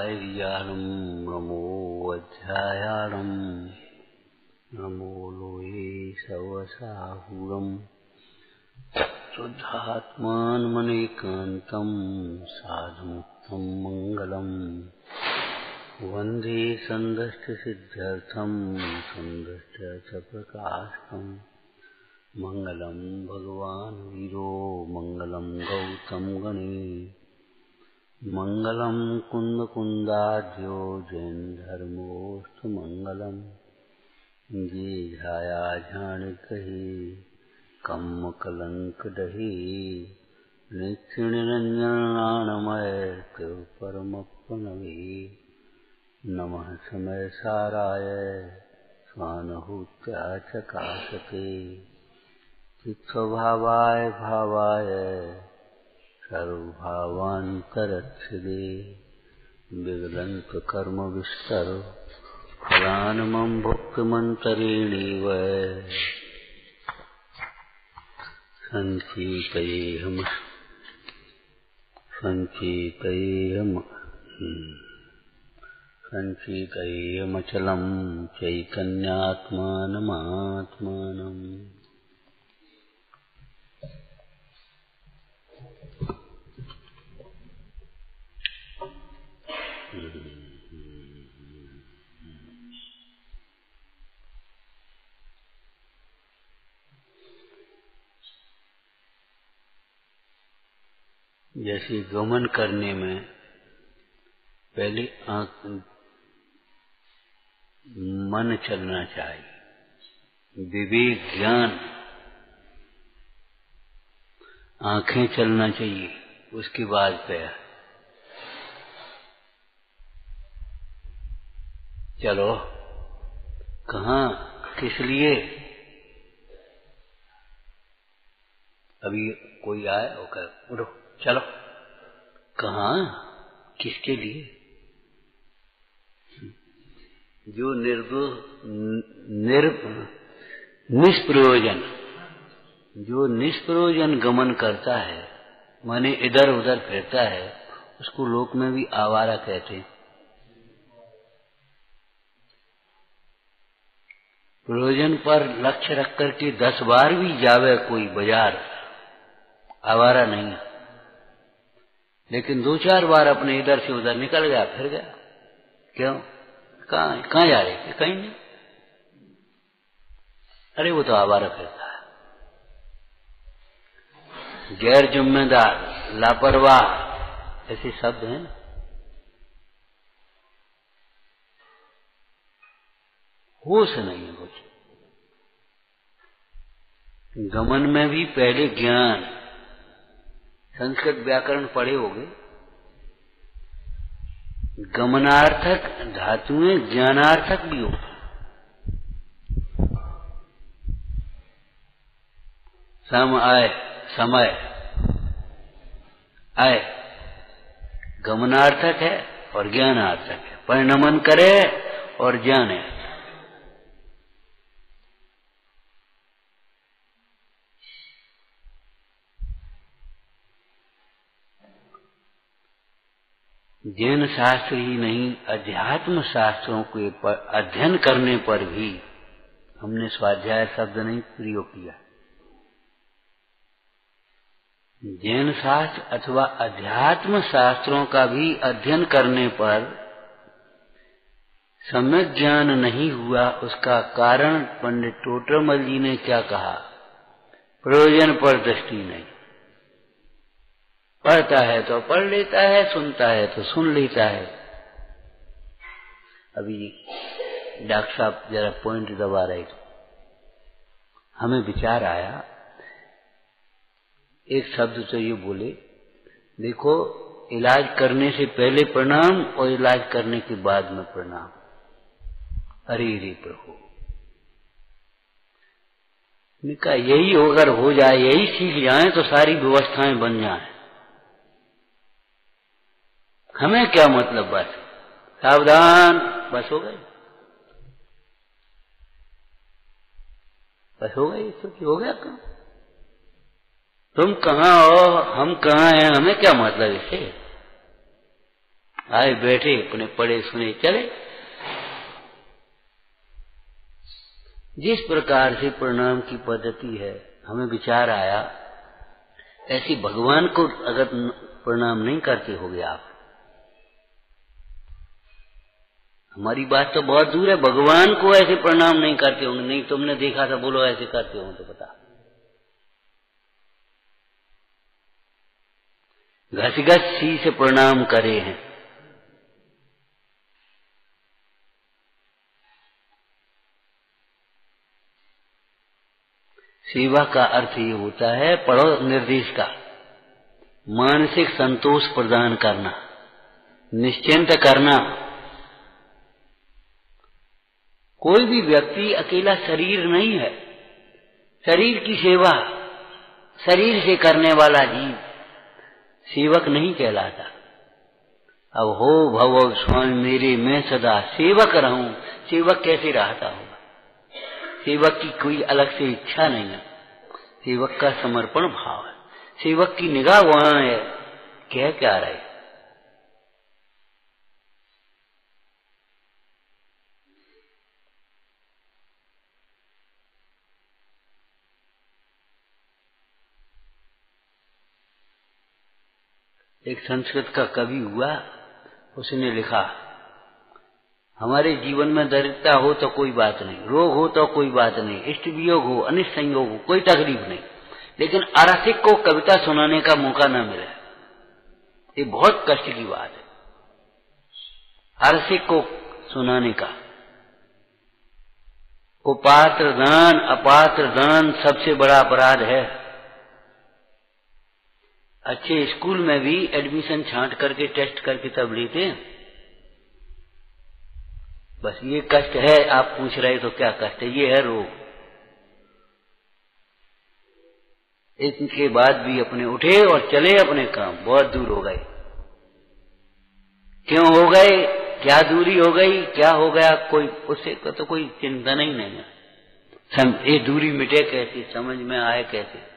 धैर्याणं नमो अध्यायाणं नमो लोये सवसाहुरम् शुद्धात्मानमनेकान्तं साधुमुक्तं मङ्गलम् वन्दे सन्दष्टसिद्ध्यर्थं सन्दष्टप्रकाशकम् मङ्गलं भगवान् वीरो मङ्गलं गौतम गणे मङ्गलं कुन्दकुन्दाढ्यो जैनधर्मोऽस्तु मङ्गलम् ये झाया झाणिकहि कम्मकलङ्कदहि नित्यनिरञ्जनानमय परमप्रणवे नमः समयसाराय स्वानुभूत्या चकाशते चित्स्वभावाय भावाय सर्वभावान्तरच्छिदे विगलन्तु कर्मविस्तरो फलान्मं भुक्तिमन्तरेणैव सञ्चितयेमचलं चैतन्यात्मानमात्मानम् जैसे गमन करने में पहले मन चलना चाहिए, विवेक ज्ञान आंखें चलना चाहिए, उसके बाद पैर। चलो कहाँ, किस लिए? अभी कोई आए और कहे उठो चलो, कहाँ, किसके लिए? जो निष्प्रयोजन, जो निष्प्रयोजन गमन करता है, माने इधर उधर फिरता है, उसको लोक में भी आवारा कहते हैं। प्रयोजन पर लक्ष्य रख करके 10 बार भी जावे कोई बाजार, आवारा नहीं है। लेकिन 2-4 बार अपने इधर से उधर निकल गया, फिर गया, क्यों? कहाँ जा रहे? कहीं नहीं। अरे वो तो आवारा फिरता है, गैर जिम्मेदार, लापरवाह, ऐसे शब्द हैं। होश नहीं है कुछ। गमन में भी पहले ज्ञान, संस्कृत व्याकरण पढ़े होगे, गमनार्थक धातुएं ज्ञानार्थक भी हो। समय आए गमनार्थक है और ज्ञानार्थक है, परिणमन करे और ज्ञान है। जैन शास्त्र ही नहीं, अध्यात्म शास्त्रों के अध्ययन करने पर भी हमने स्वाध्याय शब्द नहीं प्रयोग किया। जैन शास्त्र अथवा अध्यात्म शास्त्रों का भी अध्ययन करने पर सम्यक ज्ञान नहीं हुआ। उसका कारण पंडित टोटरमल जी ने क्या कहा? प्रयोजन पर दृष्टि नहीं। पढ़ता है तो पढ़ लेता है, सुनता है तो सुन लेता है। अभी डॉक्टर साहब जरा पॉइंट दबा रहे थे, हमें विचार आया, एक शब्द तो ये बोले, देखो इलाज करने से पहले प्रणाम और इलाज करने के बाद में प्रणाम। अरे रे प्रभु, कहा यही अगर हो जाए, यही सीख जाए तो सारी व्यवस्थाएं बन जाएं। हमें क्या मतलब, बस सावधान, बस हो गई, बस हो गई, तो हो गया काम। तुम कहाँ हो, हम कहाँ हैं, हमें क्या मतलब इससे? आए बैठे अपने पढ़े सुने चले। जिस प्रकार से प्रणाम की पद्धति है, हमें विचार आया ऐसी भगवान को अगर प्रणाम नहीं करते होगे आप, हमारी बात तो बहुत दूर है, भगवान को ऐसे प्रणाम नहीं करते होंगे। नहीं तुमने देखा था, बोलो ऐसे करते हो तो बता। घस सी से प्रणाम करे हैं। सेवा का अर्थ ये होता है, पढ़ो निर्देश का, मानसिक संतोष प्रदान करना, निश्चिंत करना। कोई भी व्यक्ति अकेला शरीर नहीं है। शरीर की सेवा शरीर से करने वाला जीव सेवक नहीं कहलाता। अब हो भव स्वामी मेरे, मैं सदा सेवक रहूं। सेवक कैसे रहता होगा? सेवक की कोई अलग से इच्छा नहीं है, सेवक का समर्पण भाव है। सेवक की निगाह वहां है, कह क्या रहे। एक संस्कृत का कवि हुआ, उसने लिखा, हमारे जीवन में दरिद्रता हो तो कोई बात नहीं, रोग हो तो कोई बात नहीं, इष्ट वियोग हो, अनिष्ट संयोग हो, कोई तकलीफ नहीं, लेकिन अरसिक को कविता सुनाने का मौका न मिले, ये बहुत कष्ट की बात है। अरसिक को सुनाने का। कुपात्र दान अपात्र दान सबसे बड़ा अपराध है। अच्छे स्कूल में भी एडमिशन छांट करके टेस्ट करके तब लेते हैं। बस ये कष्ट है, आप पूछ रहे तो क्या कष्ट है? ये है रोग। इनके बाद भी अपने उठे और चले अपने काम, बहुत दूर हो गए। क्यों हो गए? क्या दूरी हो गई? क्या हो गया? कोई उससे तो कोई चिंतन ही नहीं है। ये दूरी मिटे कैसे, समझ में आए कैसे?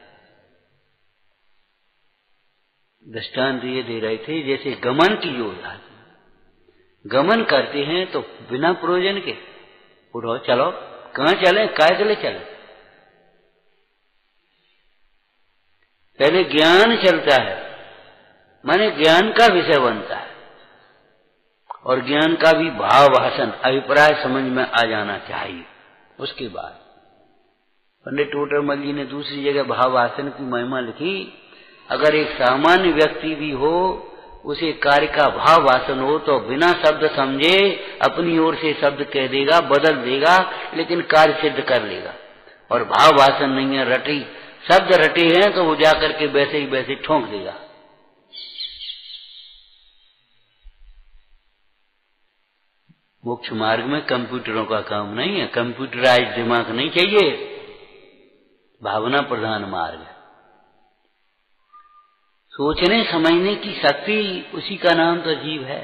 दृष्टांत ये दे रहे थे, जैसे गमन की योजना, गमन करते हैं तो बिना प्रयोजन के उठो चलो, कहाँ चले, काय के लिए चले? पहले ज्ञान चलता है, माने ज्ञान का विषय बनता है, और ज्ञान का भी भाव भाषण अभिप्राय समझ में आ जाना चाहिए। उसके बाद पंडित टोडरमल जी ने दूसरी जगह भाव भाषण की महिमा लिखी, अगर एक सामान्य व्यक्ति भी हो, उसे कार्य का भाव भाषण हो तो बिना शब्द समझे अपनी ओर से शब्द कह देगा, बदल देगा, लेकिन कार्य सिद्ध कर लेगा। और भाव भाषण नहीं है, रटी शब्द रटे हैं तो वो जाकर के वैसे ही वैसे ठोंक देगा। मोक्ष मार्ग में कंप्यूटरों का काम नहीं है, कंप्यूटराइज दिमाग नहीं चाहिए, भावना प्रधान मार्ग है। सोचने समझने की शक्ति, उसी का नाम तो जीव है।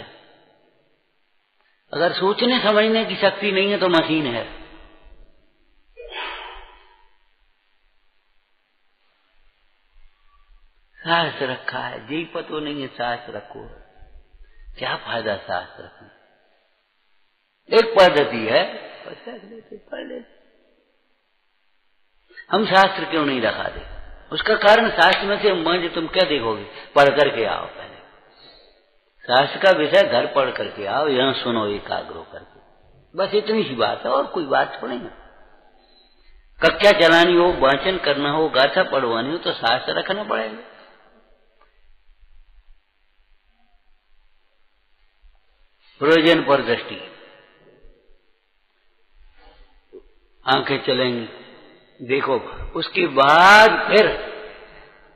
अगर सोचने समझने की शक्ति नहीं है तो मशीन है। शास्त्र रखा है, जी पतो नहीं है शास्त्र रखो, क्या फायदा शास्त्र रखने? एक पद्धति है, पढ़ लेते। हम शास्त्र क्यों नहीं रखा दे? उसका कारण शास्त्र में से मंज तुम क्या देखोगे? पढ़ करके आओ। पहले शास्त्र का विषय घर पढ़ करके आओ, यहां सुनो एकाग्र करके, बस इतनी सी बात है, और कोई बात थोड़ी ना। कक्षा चलानी हो, वाचन करना हो, गाथा पढ़वानी हो तो शास्त्र रखना पड़ेगा। प्रयोजन पर दृष्टि, आंखें चलेंगी, देखो, उसके बाद फिर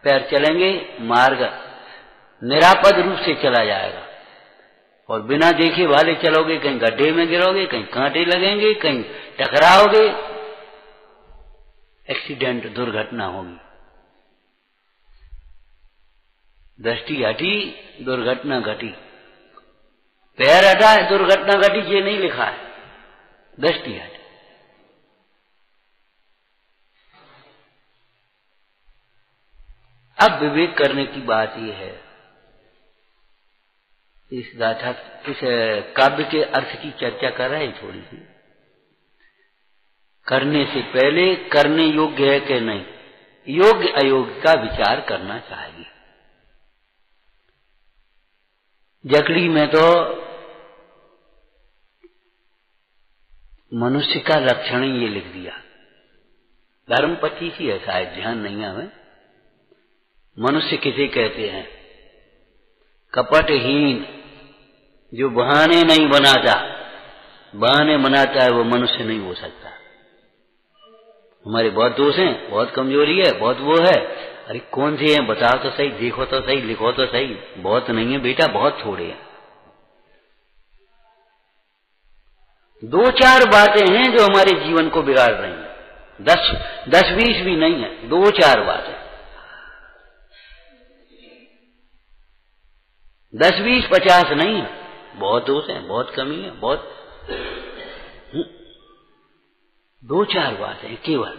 पैर चलेंगे, मार्ग निरापद रूप से चला जाएगा। और बिना देखे वाले चलोगे, कहीं गड्ढे में गिरोगे, कहीं कांटे लगेंगे, कहीं टकराओगे, एक्सीडेंट, दुर्घटना होगी। दृष्टि हटी, दुर्घटना घटी। पैर हटा है, दुर्घटना घटी, ये नहीं लिखा है, दृष्टि हटी। अब विवेक करने की बात यह है, इस गाथा, इस काव्य के अर्थ की चर्चा कर रहे हैं थोड़ी सी। करने से पहले करने योग्य है कि नहीं, योग्य अयोग्य का विचार करना चाहिए। जकड़ी में तो मनुष्य का लक्षण ही ये लिख दिया, धर्म 25 ही है शायद, ध्यान नहीं है हमें। मनुष्य किसे कहते हैं? कपटहीन, जो बहाने नहीं बनाता, बहाने बनाता है वो मनुष्य नहीं हो सकता। हमारे बहुत दोष हैं, बहुत कमजोरी है, बहुत वो है। अरे कौन से हैं बताओ तो सही, देखो तो सही, लिखो तो सही। बहुत नहीं है बेटा, बहुत थोड़े हैं। 2-4 बातें हैं जो हमारे जीवन को बिगाड़ रही हैं। 10-20 भी नहीं है, 2-4 बातें। 10-20-50 नहीं है, बहुत दोष है, बहुत कमी है, बहुत 2-4 बातें हैं केवल।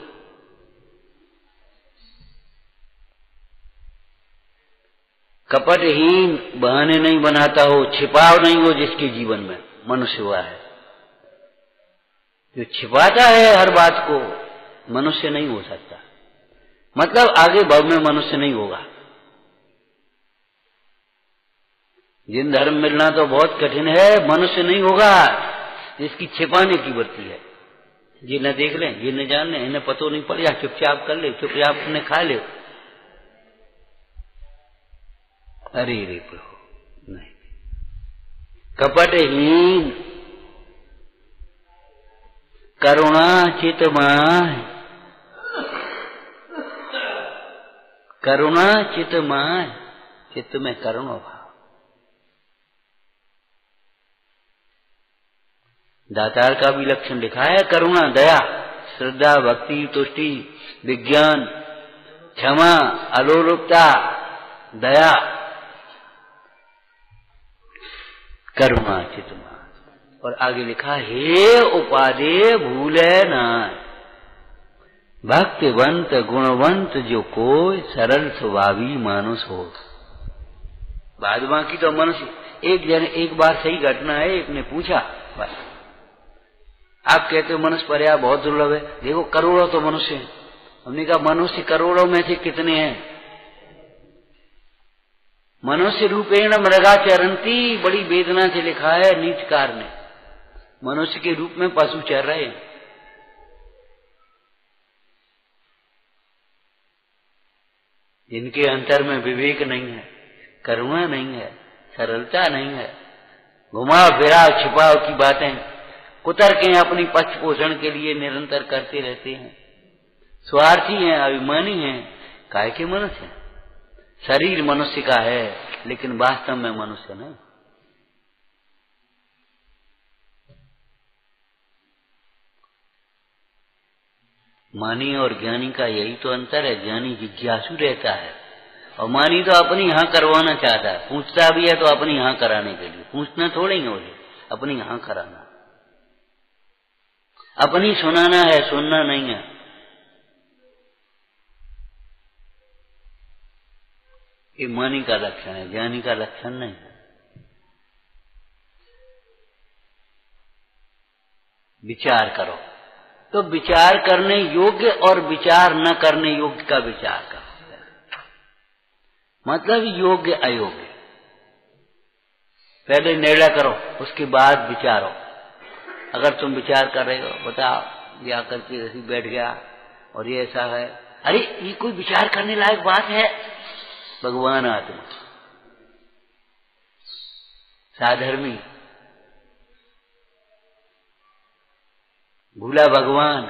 कपटहीन, बहाने नहीं बनाता हो, छिपाव नहीं हो जिसके जीवन में, मनुष्य हुआ है। जो छिपाता है हर बात को, मनुष्य नहीं हो सकता। मतलब आगे भव में मनुष्य नहीं होगा। जिन धर्म मिलना तो बहुत कठिन है, मनुष्य नहीं होगा जिसकी छिपाने की वृत्ति है। ये न देख लें, ये न जान लें, इन्हें पतो नहीं पड़ जाए, चुपचाप कर ले, चुपचाप उन्हें खा ले। अरे रे प्रभु नहीं। कपटहीन, करुणा चितमाय, करुणा चितमाय, चित्त में करुणा भाव। दातार का भी लक्षण लिखा है, करुणा, दया, श्रद्धा, भक्ति, तुष्टि, विज्ञान, क्षमा, अलोलुपता, दया, करुणा चितमा। और आगे लिखा, हे उपादे भूले नाय, भक्तिवंत गुणवंत जो कोई, सरल स्वभावी मानुष हो। बाद बाकी तो मनुष्य। एक बार सही घटना है, एक ने पूछा, बस आप कहते हो मनुष्य पर्याय बहुत दुर्लभ है, देखो करोड़ों तो मनुष्य हैं। हमने कहा मनुष्य करोड़ों में से कितने हैं? मनुष्य रूपेण मृगा चरंती, बड़ी वेदना से लिखा है नीतिकार ने। मनुष्य के रूप में पशु चर रहे हैं। जिनके अंतर में विवेक नहीं है, करुणा नहीं है, सरलता नहीं है, घुमाव फिराव छिपाव की बातें कुतर्कें अपनी पक्ष पोषण के लिए निरंतर करते रहते हैं, स्वार्थी हैं, अभिमानी हैं। काहे के मनुष्य हैं? शरीर मनुष्य का है लेकिन वास्तव में मनुष्य नहीं। मानी और ज्ञानी का यही तो अंतर है। ज्ञानी जिज्ञासु रहता है और मानी तो अपनी हाँ करवाना चाहता है। पूछता भी है तो अपनी हाँ कराने के लिए, पूछना थोड़े ही उसे, अपनी हाँ कराना, अपनी सुनाना है, सुनना नहीं है। ये मानी का लक्षण है, ज्ञानी का लक्षण नहीं है। विचार करो तो विचार करने योग्य और विचार न करने योग्य का विचार करो। मतलब योग्य अयोग्य पहले निर्णय करो, उसके बाद विचारो। अगर तुम विचार कर रहे हो, बताओ ये आकर के ऐसे बैठ गया और ये ऐसा है, अरे ये कोई विचार करने लायक बात है? भगवान आत्मा साधर्मी, भूला भगवान।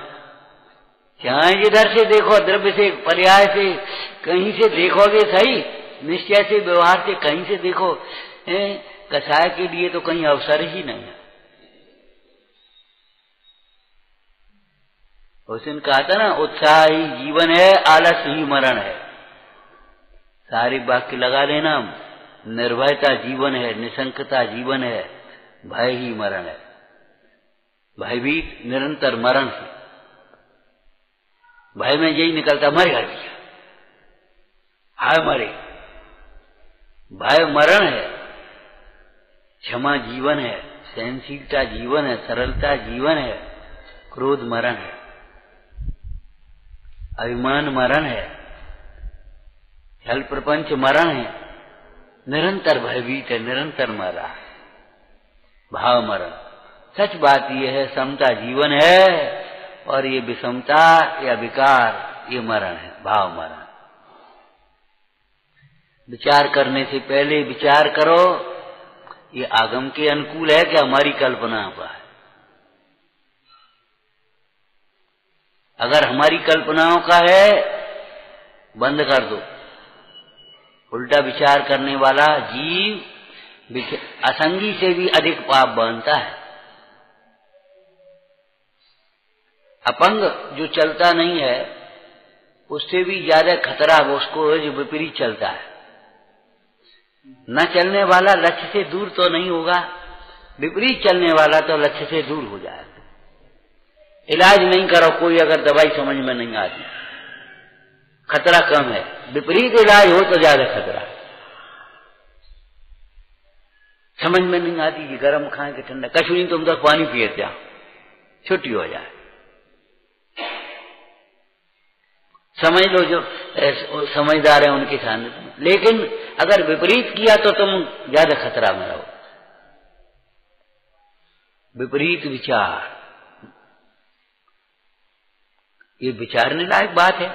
चाहे जिधर से देखो, द्रव्य से, पर्याय से, कहीं से देखोगे सही, निश्चय से, व्यवहार से, कहीं से देखो, कसाय के लिए तो कहीं अवसर ही नहीं है। उसने कहा था ना, उत्साह ही जीवन है, आलस ही मरण है। सारी वाक्य लगा लेना, निर्भयता जीवन है, निशंकता जीवन है, भय ही मरण है। भयभीत निरंतर मरण है। भय में यही निकलता, मर गया, हाय मरे। भय मरण है, क्षमा जीवन है, सहनशीलता जीवन है, सरलता जीवन है, क्रोध मरण है, अभिमान मरण है, छल प्रपंच मरण है, निरंतर भयभीत है, निरंतर मर रहा है, भाव मरण। सच बात यह है, समता जीवन है और ये विषमता या विकार ये मरण है, भाव मरण। विचार करने से पहले विचार करो, ये आगम के अनुकूल है कि हमारी कल्पना का है। अगर हमारी कल्पनाओं का है, बंद कर दो। उल्टा विचार करने वाला जीव असंगी से भी अधिक पाप बांधता है। अपंग जो चलता नहीं है, उससे भी ज्यादा खतरा उसको है जो विपरीत चलता है। न चलने वाला लक्ष्य से दूर तो नहीं होगा, विपरीत चलने वाला तो लक्ष्य से दूर हो जाएगा। इलाज नहीं करो कोई अगर दवाई समझ में नहीं आती, खतरा कम है। विपरीत इलाज हो तो ज्यादा खतरा। समझ में नहीं आती कि गर्म खाएं कि ठंडा, कछु नहीं तुम तो पानी पिए जाओ, छुट्टी हो जाए। समझ लो जो समझदार है उनके सामने। लेकिन अगर विपरीत किया तो तुम ज्यादा खतरा में रहो। विपरीत विचार, ये विचारने लायक बात है।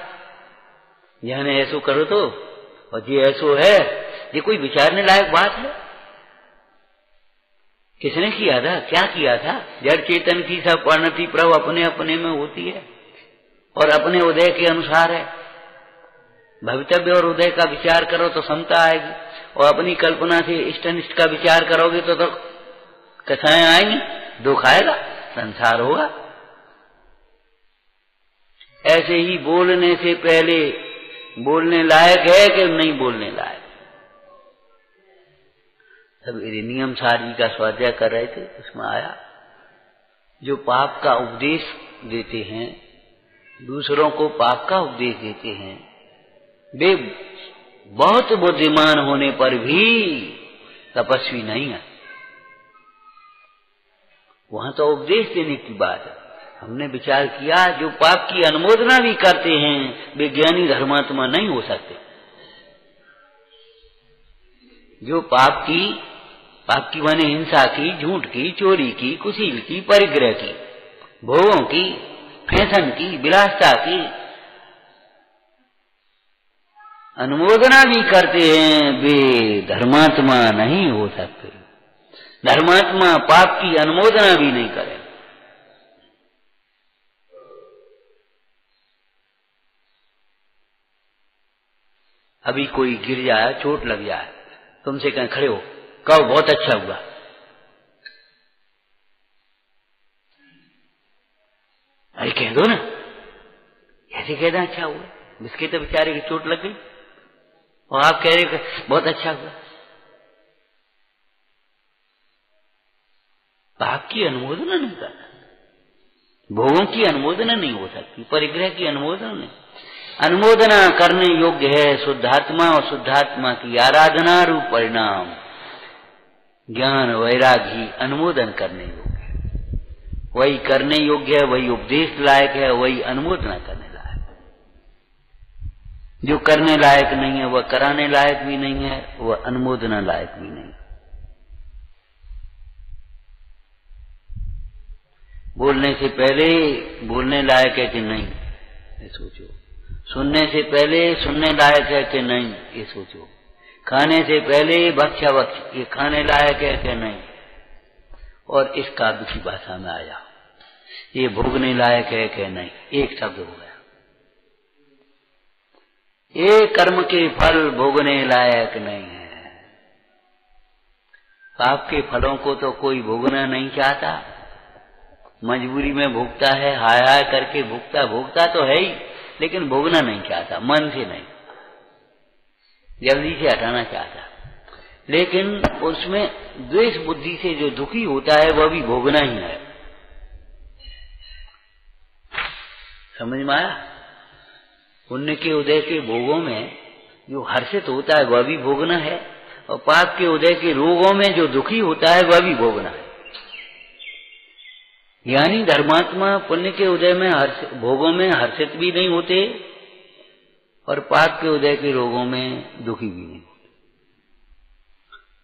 यह ने ऐसो करो तो, और ये ऐसो है, ये कोई विचारने लायक बात है? किसने किया था, क्या किया था? जड़ चेतन की सब परिणति प्रभु अपने अपने में होती है और अपने उदय के अनुसार है। भवितव्य और उदय का विचार करो तो समता आएगी, और अपनी कल्पना से इष्ट अनिष्ट का विचार करोगे तो कथाएं आएंगी, दुख आएगा, संसार होगा। ऐसे ही बोलने से पहले बोलने लायक है कि नहीं बोलने लायक। सब नियम सारी का स्वाध्याय कर रहे थे, उसमें आया जो पाप का उपदेश देते हैं, दूसरों को पाप का उपदेश देते हैं, वे बहुत बुद्धिमान होने पर भी तपस्वी नहीं है। वहां तो उपदेश देने की बात है। हमने विचार किया जो पाप की अनुमोदना भी करते हैं वे ज्ञानी धर्मात्मा नहीं हो सकते। जो पाप की माने हिंसा की, झूठ की, चोरी की, कुशील की, परिग्रह की, भोगों की, फैशन की, विलासता की अनुमोदना भी करते हैं, वे धर्मात्मा नहीं हो सकते। धर्मात्मा पाप की अनुमोदना भी नहीं करे। अभी कोई गिर जाए, चोट लग जाए, तुमसे कहें खड़े हो, कहो बहुत अच्छा हुआ, अरे कह दो ना, कैसे कह दें अच्छा हुआ? जिसके तो बेचारे की चोट लग गई और आप कह रहे बहुत अच्छा हुआ। पाप की अनुमोदना नहीं करना, भोगों की अनुमोदना नहीं हो सकती, परिग्रह की अनुमोदना नहीं। अनुमोदना करने योग्य है शुद्धात्मा, और शुद्धात्मा की आराधना रूप परिणाम ज्ञान वैरागी अनुमोदन करने योग्य है। वही करने योग्य है, वही उपदेश लायक है, वही अनुमोदना करने लायक है। जो करने लायक नहीं है वह कराने लायक भी नहीं है, वह अनुमोदना लायक भी नहीं। बोलने से पहले बोलने लायक है कि नहीं ये सोचो। सुनने से पहले सुनने लायक है कि नहीं ये सोचो। खाने से पहले भक्ष्यावक्ष ये खाने लायक है कि नहीं। और इस काव्य की भाषा में आया ये भोगने लायक है कि नहीं, एक शब्द हो गया। ये कर्म के फल भोगने लायक नहीं है। पाप के फलों को तो कोई भोगना नहीं चाहता, मजबूरी में भोगता है, हाय हाय करके भोगता तो है ही, लेकिन भोगना नहीं चाहता, मन से नहीं, जल्दी से हटाना चाहता। लेकिन उसमें द्वेष बुद्धि से जो दुखी होता है वह भी भोगना ही है। समझ में आया? पुण्य के उदय के भोगों में जो हर्षित होता है वह भी भोगना है, और पाप के उदय के रोगों में जो दुखी होता है वह भी भोगना है। यानी धर्मात्मा पुण्य के उदय में भोगों में हर्षित भी नहीं होते और पाप के उदय के रोगों में दुखी भी नहीं होते।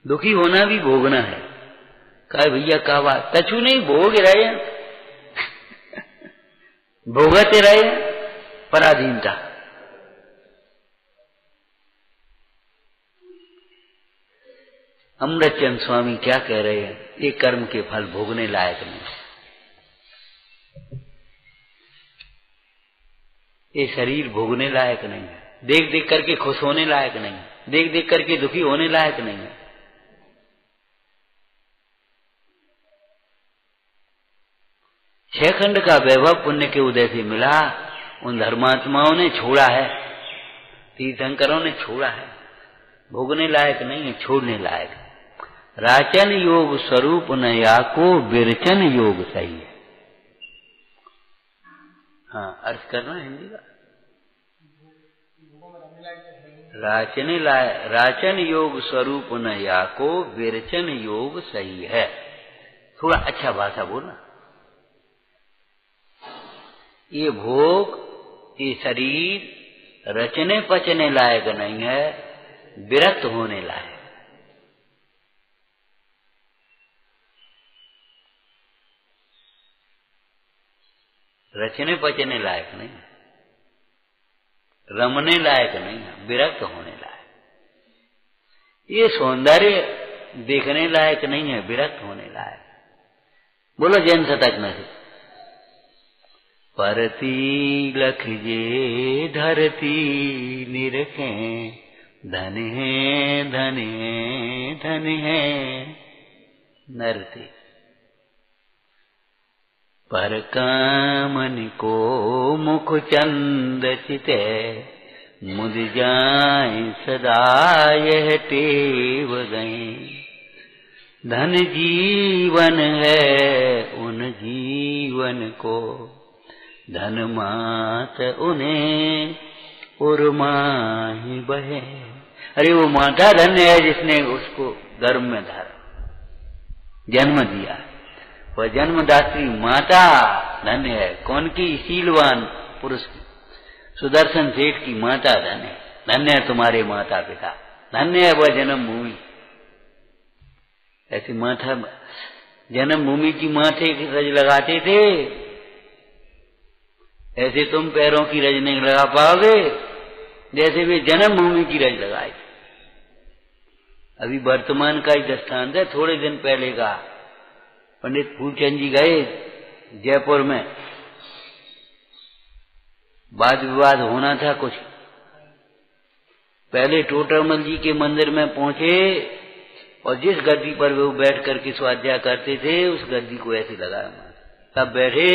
दुखी होना भी भोगना है। कहा भैया का बात कछु नहीं, भोग रहे भोगते रहे पराधीनता। अमृतचंद स्वामी क्या कह रहे हैं, ये कर्म के फल भोगने लायक नहीं, ये शरीर भोगने लायक नहीं है, देख देख करके खुश होने लायक नहीं है, देख देख करके दुखी होने लायक नहीं है। छह खंड का वैभव पुण्य के उदय से मिला, उन धर्मात्माओं ने छोड़ा है, तीर्थंकरों ने छोड़ा है। भोगने लायक नहीं है, छोड़ने लायक है। राचन योग स्वरूप नया को विरचन योग सही है। हाँ, अर्थ करना हिंदी का। राचन योग स्वरूप नया को विरचन योग सही है। थोड़ा अच्छा भाषा बोलना। ये भोग, ये शरीर रचने पचने लायक नहीं है, विरक्त होने लायक। रचने पचने लायक नहीं, रमने लायक नहीं है, विरक्त होने लायक। ये सौंदर्य देखने लायक नहीं है, विरक्त होने लायक। बोलो जैन शतक में से। परती लख जे धरती निरखे, धन है धन है धन है नरते। पर कामन को मुख चंद चिते, मुद जाए सदा यह टेव गए। धन जीवन है उन जीवन को, धन मात उन्हें उर्माही बहे। अरे वो माता धन्य है जिसने उसको गर्भ में धारा, जन्म दिया। वह जन्मदात्री माता धन्य है। कौन की? शीलवान पुरुष की, सुदर्शन सेठ की माता धन्य है। धन्य है तुम्हारे माता पिता, धन्य है वह जन्म भूमि। ऐसी माता जन्म भूमि की माथे की रज लगाते थे, ऐसे तुम पैरों की रज नहीं लगा पाओगे जैसे वे जन्म भूमि की रज लगाए। अभी वर्तमान का ही दृष्टांत है। थोड़े दिन पहले का पंडित फूलचंद जी गए जयपुर में, वाद विवाद होना था कुछ। पहले टोटरमल जी के मंदिर में पहुंचे और जिस गद्दी पर वो बैठ करके स्वाध्याय करते थे उस गद्दी को ऐसे लगाया, तब बैठे।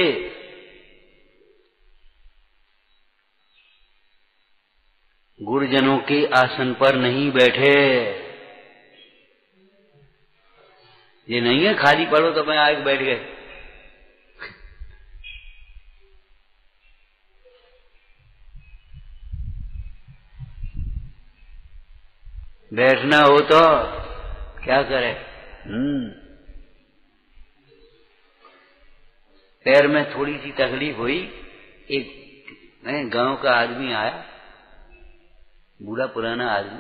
गुरुजनों के आसन पर नहीं बैठे। ये नहीं है खाली पढ़ो तो मैं आके बैठ गए। बैठना हो तो क्या करे? पैर में थोड़ी सी तकलीफ हुई। एक गांव का आदमी आया, बूढ़ा पुराना आदमी।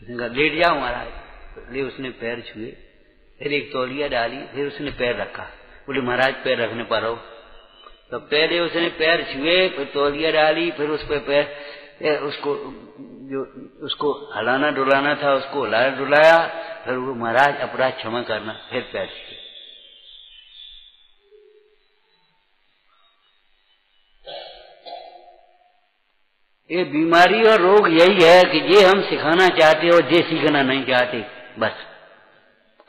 उसने कहा लेट जाओ महाराज। इसलिए उसने पैर छुए, फिर एक तौलिया डाली, फिर उसने पैर रखा। बोले महाराज पैर रखने पर हो। तो पहले उसने पैर छुए, फिर तौलिया डाली, फिर उस पर पैर, उसको जो उसको हलाना डुलाना था उसको हिलाया डुलाया। फिर वो महाराज अपराध क्षमा करना, फिर पैर छुए। ये बीमारी और रोग यही है कि ये हम सिखाना चाहते हो, ये सीखना नहीं चाहते। बस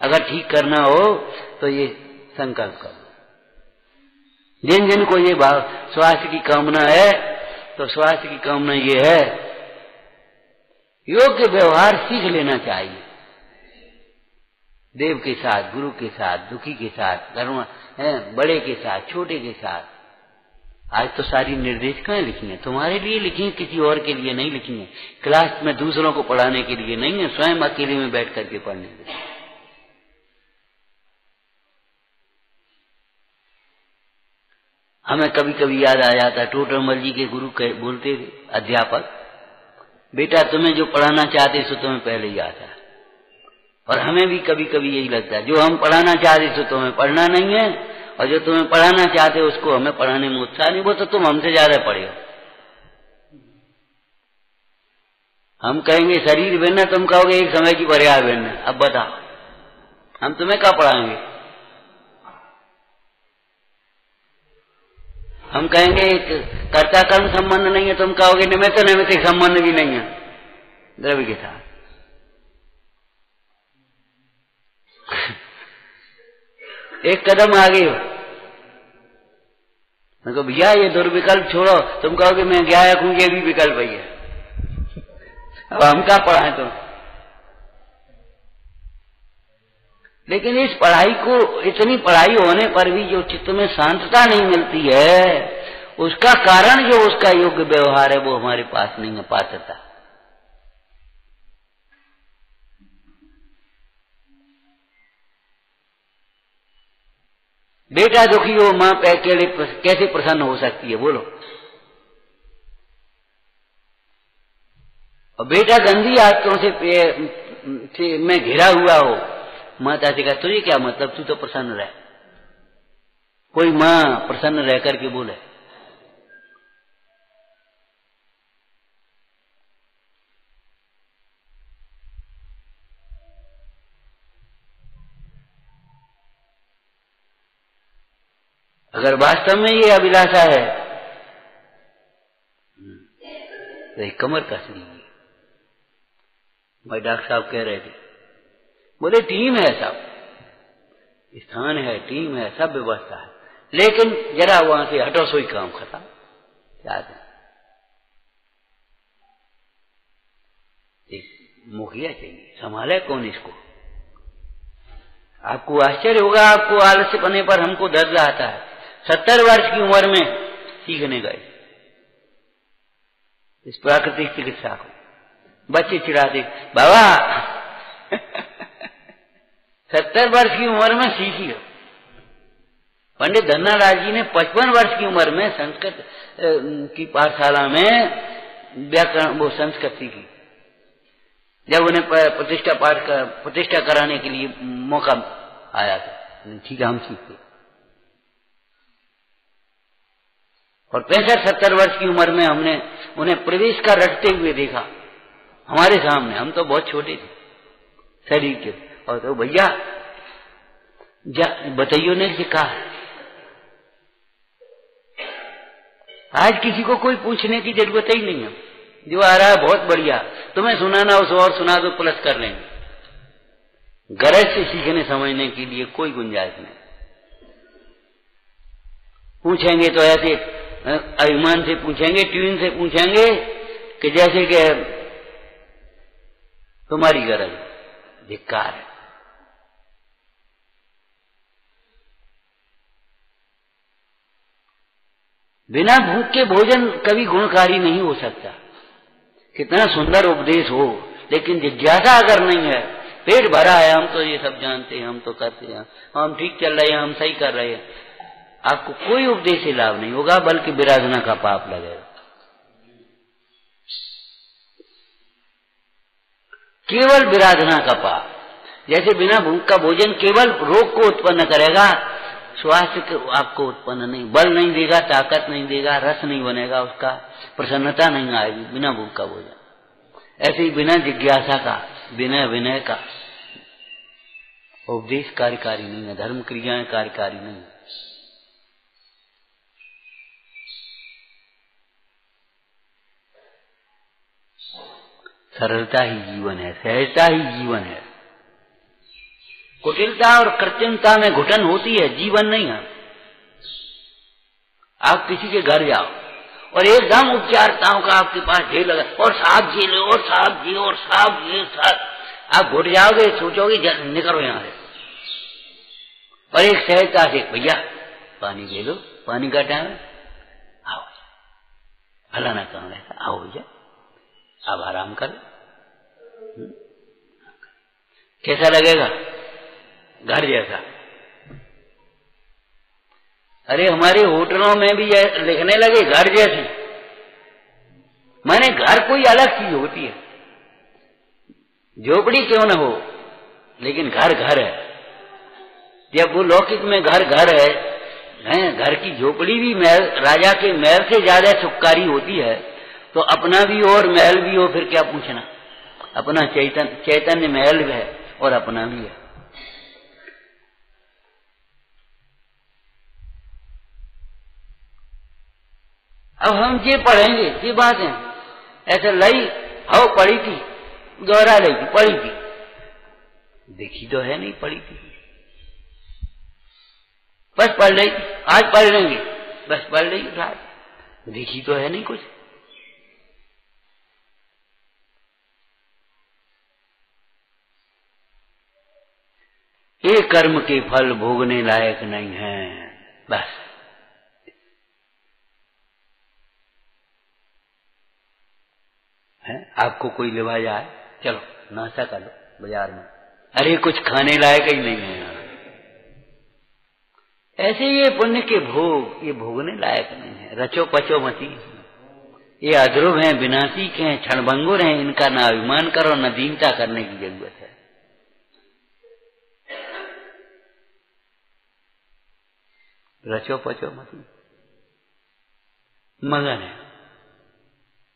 अगर ठीक करना हो तो ये संकल्प करो। जिन जिन को ये भाव स्वास्थ्य की कामना है तो स्वास्थ्य की कामना ये है, योग्य व्यवहार सीख लेना चाहिए। देव के साथ, गुरु के साथ, दुखी के साथ, धर्म बड़े के साथ, छोटे के साथ आज तो सारी निर्देशिकाएं लिखी हैं, तुम्हारे लिए लिखी हैं, किसी और के लिए नहीं लिखी हैं। क्लास में दूसरों को पढ़ाने के लिए नहीं है, स्वयं अकेले में बैठ करके पढ़ने के लिए। हमें कभी कभी याद आ जाता, टोटरमल जी के गुरु बोलते थे, अध्यापक, बेटा तुम्हें जो पढ़ाना चाहते सो तुम्हें पहले ही आता है। और हमें भी कभी कभी यही लगता है, जो हम पढ़ाना चाहते सो तुम्हें पढ़ना नहीं है, और जो तुम्हें पढ़ाना चाहते हो उसको हमें पढ़ाने में उत्साह नहीं, वो तो तुम हमसे ज्यादा पढ़े हो। हम कहेंगे शरीर भिन्न, तुम कहोगे एक समय की पर्याय भिन्न। अब बताओ हम तुम्हें क्या पढ़ाएंगे? हम कहेंगे कर्ता कर्म संबंध नहीं है, तुम कहोगे निमित्त नैमित्तिक संबंध भी नहीं है द्रव्य के साथ। एक कदम आगे हो, मैं कहो भैया ये दुर्विकल्प छोड़ो, तुम कहोगे मैं क्या रखूं, ये भी विकल्प ही है। अब हम क्या पढ़ाएं तुम? लेकिन इस पढ़ाई को, इतनी पढ़ाई होने पर भी जो चित्त में शांतता नहीं मिलती है, उसका कारण जो उसका योग्य व्यवहार है वो हमारे पास नहीं है, पात्रता। बेटा दुखी हो, मां अकेले कैसे प्रसन्न हो सकती है बोलो? और बेटा गंदी आदतों से में घिरा हुआ हो, माता से कहा तुझे क्या मतलब, तू तो प्रसन्न रह। कोई मां प्रसन्न रह करके बोले? अगर वास्तव में ये अभिलाषा है तो एक कमर कस लीजिए। भाई डॉक्टर साहब कह रहे थे, बोले टीम है, सब स्थान है, टीम है, सब व्यवस्था है, लेकिन जरा वहां से हटो, सोई काम खत्म। याद है एक मुखिया चाहिए, संभाले कौन इसको? आपको आश्चर्य होगा, आपको आलस्य पने पर हमको दर्द आता है। 70 वर्ष की उम्र में सीखने गए इस प्राकृतिक चिकित्सा को, बच्चे चिढ़ाते बाबा 70 वर्ष की उम्र में सीखी हो। पंडित धन्नालाल जी ने 55 वर्ष की उम्र में संस्कृत की पाठशाला में व्याकरण वो संस्कृत सीखी। जब उन्हें प्रतिष्ठा कराने के लिए मौका आया था, ठीक है हम सीखते। और 65-70 वर्ष की उम्र में हमने उन्हें प्रवेश का रटते हुए देखा हमारे सामने। हम तो बहुत छोटे थे शरीर के, और तो भैया बताइयो ने सिखा। आज किसी को कोई पूछने की जरूरत ही नहीं है, जो आ रहा है बहुत बढ़िया, तुम्हें सुनाना उसे और सुना दो, प्लस कर लेंगे। गरज से सीखने समझने के लिए कोई गुंजाइश नहीं। पूछेंगे तो ऐसे अभिमान से पूछेंगे, ट्यून से पूछेंगे कि जैसे कि तुम्हारी गरज। धिक्कार है। बिना भूख के भोजन कभी गुणकारी नहीं हो सकता। कितना सुंदर उपदेश हो, लेकिन जिज्ञासा अगर नहीं है, पेट भरा है, हम तो ये सब जानते हैं, हम तो करते हैं, हम ठीक चल रहे हैं, हम सही कर रहे हैं, आपको कोई उपदेश से लाभ नहीं होगा, बल्कि विराधना का पाप लगेगा। केवल विराधना का पाप। जैसे बिना भूख का भोजन केवल रोग को उत्पन्न करेगा, स्वास्थ्य को आपको उत्पन्न नहीं, बल नहीं देगा, ताकत नहीं देगा, रस नहीं बनेगा, उसका प्रसन्नता नहीं आएगी बिना भूख का भोजन। ऐसे ही बिना जिज्ञासा का, बिना विनय का उपदेश कार्यकारी नहीं है, धर्म क्रियाएं कार्यकारी नहीं है। सरलता ही जीवन है, सहजता ही जीवन है। कुटिलता और कृत्रिमता में घुटन होती है, जीवन नहीं है। आप किसी के घर जाओ और एकदम उपचारताओं का आपके पास ढेर लगा, और साहब जी लो, और साहब जी, और साहब जी, साहब। आप घुट जाओगे, सोचोगे निकलो यहां से। और एक सहजता से, भैया पानी ले लो, पानी का टाइम, फलाना काम रहता, आओ भैया अब आराम कर। कैसा लगेगा? घर जैसा। अरे हमारे होटलों में भी लिखने लगे घर जैसी। माने घर कोई अलग चीज होती है, झोपड़ी क्यों न हो, लेकिन घर घर है। जब वो लौकिक में घर घर है, घर की झोपड़ी भी महल, राजा के महल से ज्यादा सुखकारी होती है, तो अपना भी हो और महल भी हो, फिर क्या पूछना। अपना चैतन्य महल भी है और अपना भी है। अब हम ये पढ़ेंगे, ये बात है, ऐसे लई हो पढ़ी थी, दोहरा ली थी, पढ़ी थी, देखी तो है नहीं, पढ़ी थी, बस पढ़ ली, आज पढ़ लेंगे, बस पढ़ ली, देखी तो है नहीं कुछ। ये कर्म के फल भोगने लायक नहीं है, बस। है आपको कोई लेवा जाए, चलो नाश्ता कर लो बाजार में, अरे कुछ खाने लायक ही नहीं है यहाँ। ऐसे ये पुण्य के भोग, ये भोगने लायक नहीं है। रचो पचो मती, ये अध्रुव हैं, विनाशिक हैं, क्षणभंगुर हैं, इनका ना अभिमान करो, न दीनता करने की जरूरत है। रचो पचो मती, मगन है,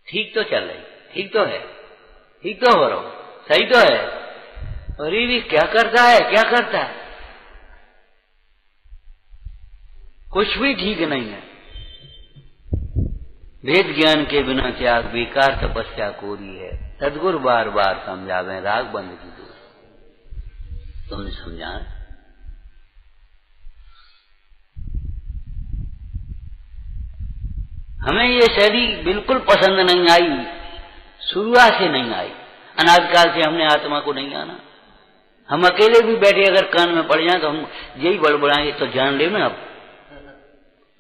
ठीक तो चल रही, ठीक तो है, ठीक तो हो रहा, सही तो है, अरे भी क्या करता है, क्या करता है, कुछ भी ठीक नहीं है। वेद ज्ञान के बिना त्याग बेकार तपस्या कोरी है, सदगुरु बार बार समझावे राग बंद की दूर। तुमने समझा? हमें ये शैली बिल्कुल पसंद नहीं आई, शुरुआत से नहीं आई, अनादिकाल से हमने आत्मा को नहीं जाना। हम अकेले भी बैठे अगर कान में पड़ जाए तो हम यही बड़बड़ाएंगे, तो जान ले ना, अब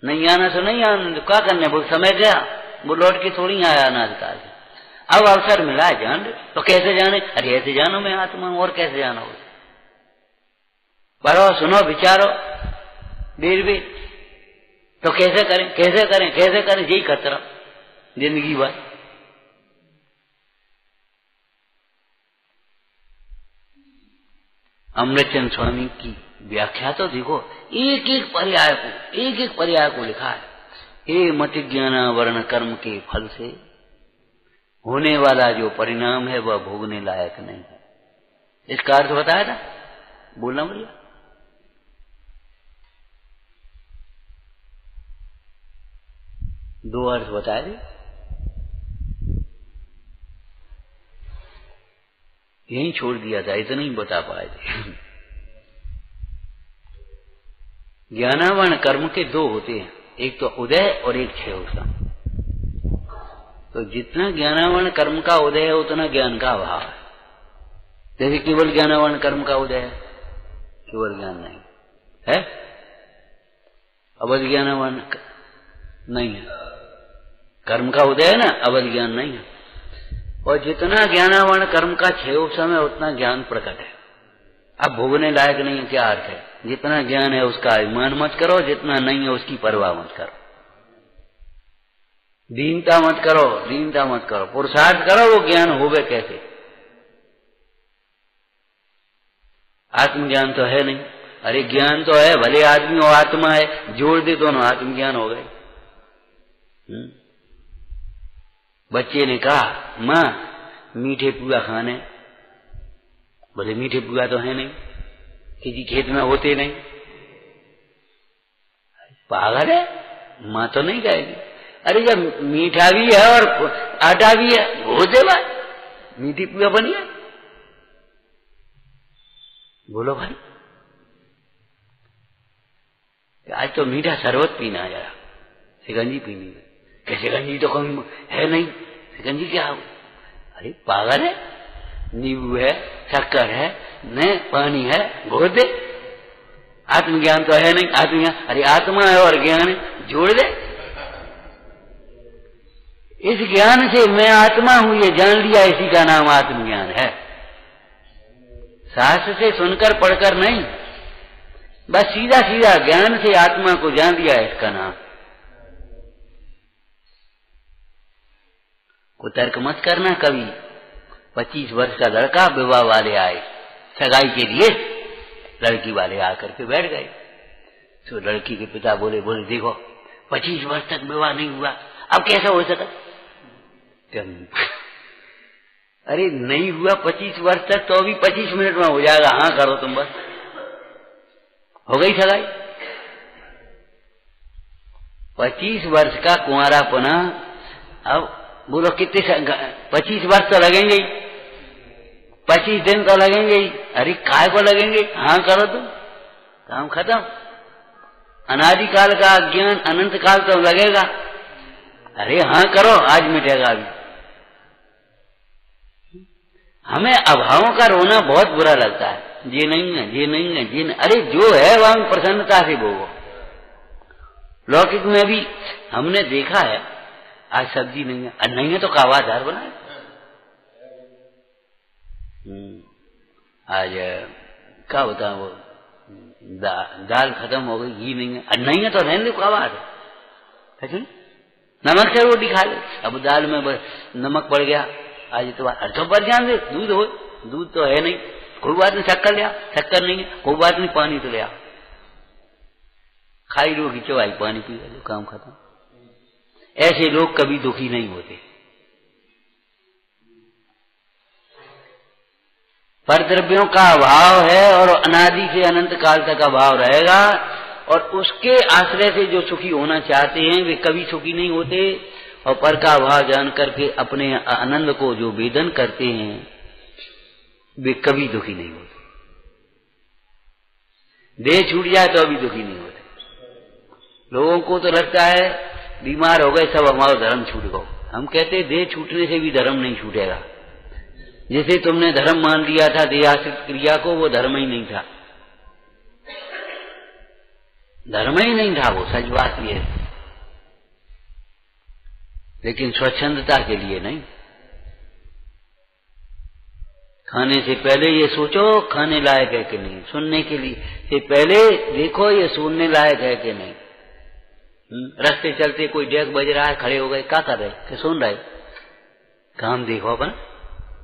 नहीं आना तो नहीं आना, क्या करने, वो समय गया, वो लौट के थोड़ी आया अनादिकाल से। अब अवसर मिला है, जान ले, तो कैसे जाने, अरे ऐसे जानो मैं आत्मा हूं, और कैसे जानो, पढ़ो सुनो विचारो देर भी, तो कैसे करें, कैसे करें, कैसे करें, यही खतरा जिंदगी भर। अमृतचंद स्वामी की व्याख्या तो देखो, एक एक पर्याय को लिखा है। हे मति ज्ञानावरण कर्म के फल से होने वाला जो परिणाम है वह भोगने लायक नहीं है। इसका अर्थ बताया था, बोलना भैया। दो अर्थ बताए थे, यही छोड़ दिया था, इतना ही बता पाए थे। ज्ञानावरण कर्म के दो होते हैं, एक तो उदय और एक क्षय होता। तो जितना ज्ञानावरण कर्म का उदय है उतना ज्ञान का अभाव है। जैसे केवल ज्ञानावरण कर्म का उदय है, केवल ज्ञान नहीं है, अवध ज्ञानावरण नहीं है, कर्म का उदय है ना, अवध ज्ञान नहीं है। और जितना ज्ञानावरण कर्म का क्षय समय उतना ज्ञान प्रकट है। अब भोगने लायक नहीं है, क्या अर्थ है? जितना ज्ञान है उसका अभिमान मत करो, जितना नहीं है उसकी परवाह मत करो, दीनता मत करो, दीनता मत करो, पुरुषार्थ करो, वो ज्ञान होवे कैसे? आत्मज्ञान तो है नहीं, अरे ज्ञान तो है, भले आदमी और आत्मा है, जोड़ दे दोनों आत्मज्ञान हो गए। बच्चे ने कहा माँ मीठे पुआ खाने, बोले मीठे पुआ तो है नहीं, किसी खेत में होते नहीं। पागल है, माँ तो नहीं कहेगी। अरे जब मीठा भी है और आटा भी है, हो दे भाई, मीठी पुआ बनी है। बोलो भाई, आज तो मीठा शरबत पीना है, जरा शिकंजी पीनी है। कि शिकंजी तो कहीं है नहीं, शिकंजी क्या हो? अरे पागल है, नींबू है, शक्कर है, न पानी है, घोल दे। आत्मज्ञान तो है नहीं, आत्मज्ञान, अरे आत्मा है और ज्ञान है, जोड़ दे। इस ज्ञान से मैं आत्मा हूं ये जान लिया, इसी का नाम आत्मज्ञान है। शास्त्र से सुनकर पढ़कर नहीं, बस सीधा सीधा ज्ञान से आत्मा को जान लिया, इसका नाम। को तर्क मत करना कभी। 25 वर्ष का लड़का विवाह वाले आए सगाई के लिए, लड़की वाले आकर के बैठ गए। तो लड़की के पिता बोले देखो 25 वर्ष तक विवाह नहीं हुआ, अब कैसा हो सका? अरे नहीं हुआ 25 वर्ष तक, तो अभी 25 मिनट में हो जाएगा, हाँ करो तुम, बस हो गई सगाई। 25 वर्ष का कुंवारापना, अब बोलो कितने 25 वर्ष तो लगेंगे ही, 25 दिन तो लगेंगे ही। अरे काय को लगेंगे, हाँ करो तुम, काम खत्म। अनादिकाल का अज्ञान अनंत काल तो लगेगा। अरे हाँ करो, आज मिटेगा अभी। हमें अभावों का रोना बहुत बुरा लगता है, ये नहीं है, ये नहीं है, ये नहीं। अरे जो है वह प्रसन्नता से भोगो। लौकिक में भी हमने देखा है, आज सब्जी नहीं है, नहीं है तो कावा दाल बनाए। आज क्या होता है, वो दाल खत्म हो गई, घी नहीं है, नहीं है तो रहने दो, कावा है, नमक से रोटी खा ले। अब दाल में नमक पड़ गया, आज तो अर्धों पर ध्यान दे, दूध हो, दूध तो है नहीं, कोई बात नहीं, शक्कर ले, शक्कर नहीं है, कोई बात नहीं, पानी तो ले आ, खाई लो खिंचवाई, पानी पी लो, काम खत्म। ऐसे लोग कभी दुखी नहीं होते। पर द्रव्यों का अभाव है और अनादि से अनंत काल तक अभाव रहेगा, और उसके आश्रय से जो सुखी होना चाहते हैं वे कभी सुखी नहीं होते, और पर का अभाव जान करके अपने आनंद को जो वेदन करते हैं वे कभी दुखी नहीं होते। देह छूट जाए तो अभी दुखी नहीं होते। लोगों को तो लगता है बीमार हो गए सब, हमारा धर्म छूट गया। हम कहते देह छूटने से भी धर्म नहीं छूटेगा। जैसे तुमने धर्म मान लिया था देहाश्रित क्रिया को, वो धर्म ही नहीं था, धर्म ही नहीं था वो, सच बात ये है। लेकिन स्वच्छंदता के लिए नहीं। खाने से पहले ये सोचो खाने लायक है कि नहीं, सुनने के लिए से पहले देखो ये सुनने लायक है कि नहीं। रास्ते चलते कोई डेक बज रहा है, खड़े हो गए, क्या कर रहे, क्या सुन रहे, काम देखो अपन,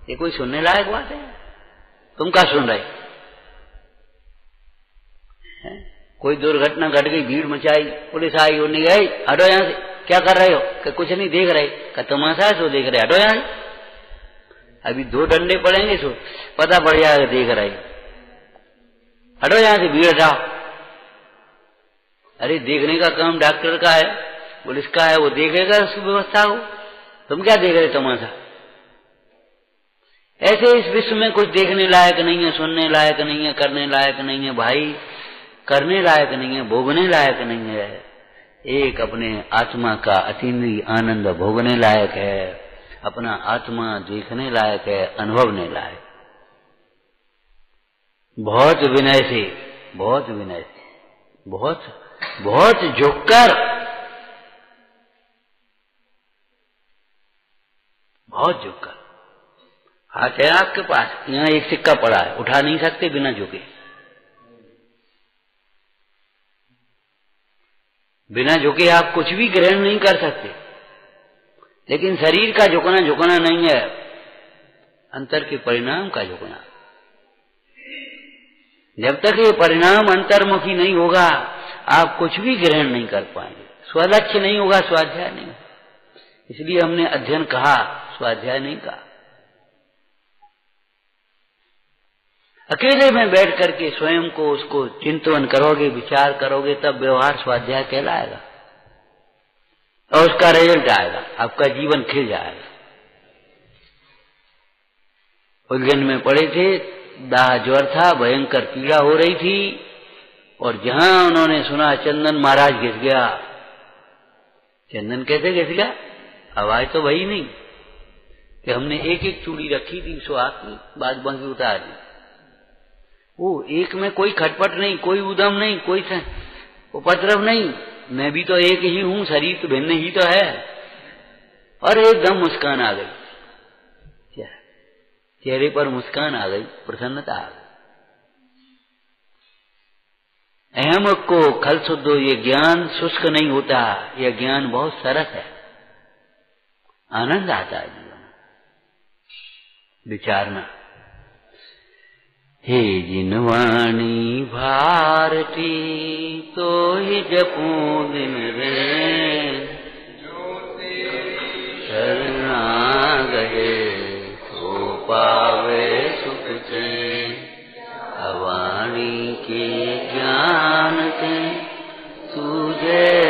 ये कोई सुनने लायक बात है? तुम क्या सुन रहे? कोई दुर्घटना घट गई, भीड़ मचाई, पुलिस आई, वो नहीं गई, हटो यहां से, क्या कर रहे हो? कि कुछ नहीं देख रहे, का तमाशा है सो देख रहे, हटो यहां से। अभी 2 डंडे पड़ेंगे सो पता पड़ जाएगा देख रहे, हटो यहां से, भीड़ हटाओ। अरे देखने का काम डॉक्टर का है, पुलिस का है, वो देखेगा उस व्यवस्था को, तुम क्या देख रहे तमाशा? ऐसे इस विश्व में कुछ देखने लायक नहीं है, सुनने लायक नहीं है, करने लायक नहीं है भाई, करने लायक नहीं है, भोगने लायक नहीं है। एक अपने आत्मा का अतीन्द्रिय आनंद भोगने लायक है, अपना आत्मा देखने लायक है, अनुभवने लायक। बहुत विनय से, बहुत विनय से, बहुत बहुत झुककर, बहुत झुककर। हाथ है आपके पास, यहाँ एक सिक्का पड़ा है, उठा नहीं सकते बिना झुके, बिना झुके आप कुछ भी ग्रहण नहीं कर सकते। लेकिन शरीर का झुकना झुकना नहीं है, अंतर के परिणाम का झुकना। जब तक ये परिणाम अंतर्मुखी नहीं होगा आप कुछ भी ग्रहण नहीं कर पाएंगे। स्वलक्ष्य नहीं होगा, स्वाध्याय नहीं। इसलिए हमने अध्ययन कहा, स्वाध्याय नहीं कहा। अकेले में बैठ करके स्वयं को उसको चिंतन करोगे, विचार करोगे, तब व्यवहार स्वाध्याय कहलाएगा और उसका रिजल्ट आएगा, आपका जीवन खिल जाएगा। उलझन में पड़े थे, दाह ज्वर था, भयंकर पीड़ा हो रही थी, और जहां उन्होंने सुना चंदन महाराज घिस गया। चंदन कैसे घिस गया? आवाज तो वही नहीं कि हमने एक एक चूड़ी रखी थी, सो हाथ में बाज बांकी उतार दी। वो एक में कोई खटपट नहीं, कोई उदम नहीं, कोई उपद्रव नहीं। मैं भी तो एक ही हूं, शरीर तो भिन्न ही तो है। और एकदम मुस्कान आ गई, चेहरे पर मुस्कान आ गई, प्रसन्नता आ गई। अहम को खल शुद्धो, ये ज्ञान शुष्क नहीं होता, यह ज्ञान बहुत सरस है, आनंद आता है जीवन विचारना। हे जिनवाणी भारती तो ही जपूं दिन रे, शरणा गए सो पावे सुख से, अवाणी के ज्ञान से सूझे